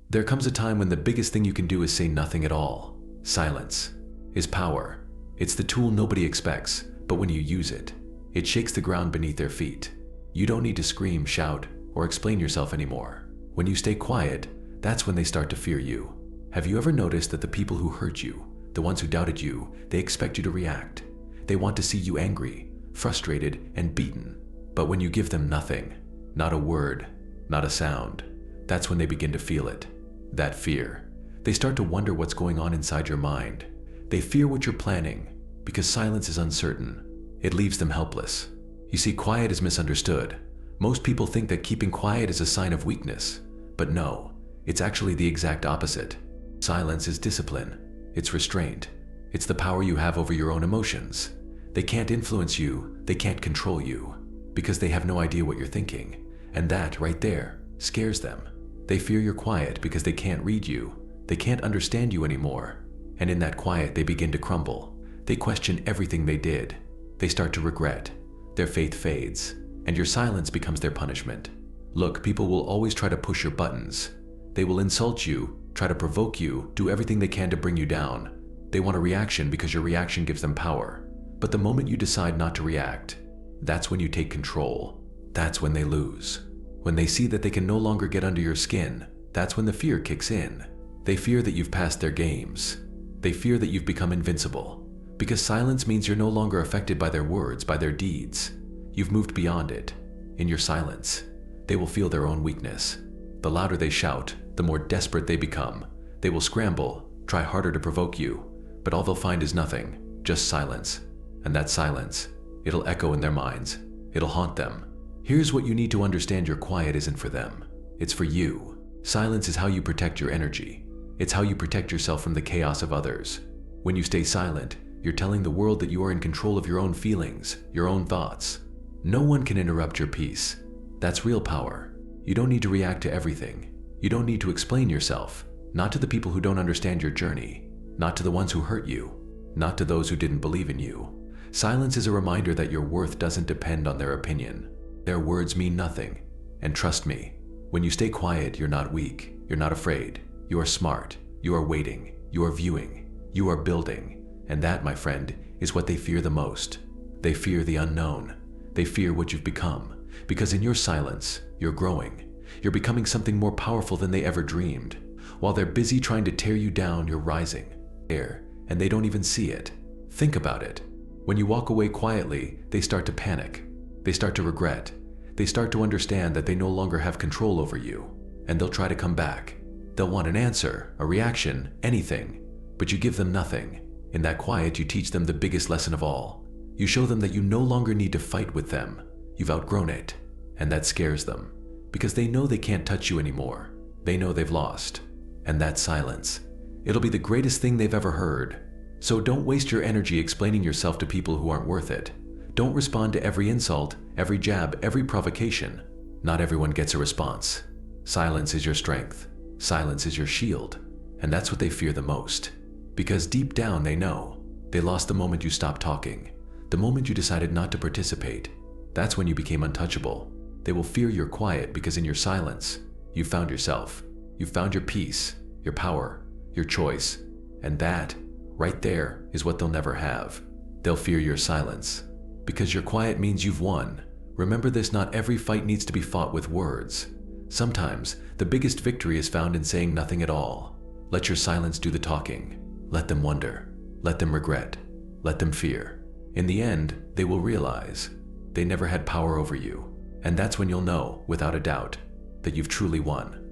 There comes a time when the biggest thing you can do is say nothing at all. Silence is power. It's the tool nobody expects, but when you use it, it shakes the ground beneath their feet. You don't need to scream, shout, or explain yourself anymore. When you stay quiet, that's when they start to fear you. Have you ever noticed that the people who hurt you, the ones who doubted you, they expect you to react? They want to see you angry, frustrated, and beaten. But when you give them nothing, not a word, not a sound, that's when they begin to feel it. That fear. They start to wonder what's going on inside your mind. They fear what you're planning, because silence is uncertain. It leaves them helpless. You see, quiet is misunderstood. Most people think that keeping quiet is a sign of weakness. But no, it's actually the exact opposite. Silence is discipline. It's restraint. It's the power you have over your own emotions. They can't influence you, they can't control you, because they have no idea what you're thinking. And that, right there, scares them. They fear you're quiet because they can't read you. They can't understand you anymore. And in that quiet, they begin to crumble. They question everything they did. They start to regret. Their faith fades, and your silence becomes their punishment. Look, people will always try to push your buttons. They will insult you, try to provoke you, do everything they can to bring you down. They want a reaction because your reaction gives them power. But the moment you decide not to react, that's when you take control. That's when they lose. When they see that they can no longer get under your skin, that's when the fear kicks in. They fear that you've passed their games. They fear that you've become invincible. Because silence means you're no longer affected by their words, by their deeds. You've moved beyond it. In your silence, they will feel their own weakness. The louder they shout, the more desperate they become. They will scramble, try harder to provoke you, but all they'll find is nothing, just silence. And that silence, it'll echo in their minds. It'll haunt them. Here's what you need to understand: your quiet isn't for them. It's for you. Silence is how you protect your energy. It's how you protect yourself from the chaos of others. When you stay silent, you're telling the world that you are in control of your own feelings, your own thoughts. No one can interrupt your peace. That's real power. You don't need to react to everything. You don't need to explain yourself, not to the people who don't understand your journey, not to the ones who hurt you, not to those who didn't believe in you. Silence is a reminder that your worth doesn't depend on their opinion. Their words mean nothing. And trust me, when you stay quiet, you're not weak, you're not afraid, you are smart, you are waiting, you are viewing, you are building. And that, my friend, is what they fear the most. They fear the unknown. They fear what you've become. Because in your silence, you're growing. You're becoming something more powerful than they ever dreamed. While they're busy trying to tear you down, you're rising. And they don't even see it. Think about it. When you walk away quietly, they start to panic. They start to regret. They start to understand that they no longer have control over you. And they'll try to come back. They'll want an answer, a reaction, anything. But you give them nothing. In that quiet, you teach them the biggest lesson of all. You show them that you no longer need to fight with them. You've outgrown it. And that scares them. Because they know they can't touch you anymore. They know they've lost. And that silence, it'll be the greatest thing they've ever heard. So don't waste your energy explaining yourself to people who aren't worth it. Don't respond to every insult, every jab, every provocation. Not everyone gets a response. Silence is your strength. Silence is your shield. And that's what they fear the most. Because deep down they know. They lost the moment you stopped talking. The moment you decided not to participate. That's when you became untouchable. They will fear your quiet because in your silence, you found yourself. You found your peace, your power, your choice. And that, right there, is what they'll never have. They'll fear your silence. Because your quiet means you've won. Remember this: not every fight needs to be fought with words. Sometimes, the biggest victory is found in saying nothing at all. Let your silence do the talking. Let them wonder. Let them regret. Let them fear. In the end, they will realize they never had power over you. And that's when you'll know, without a doubt, that you've truly won.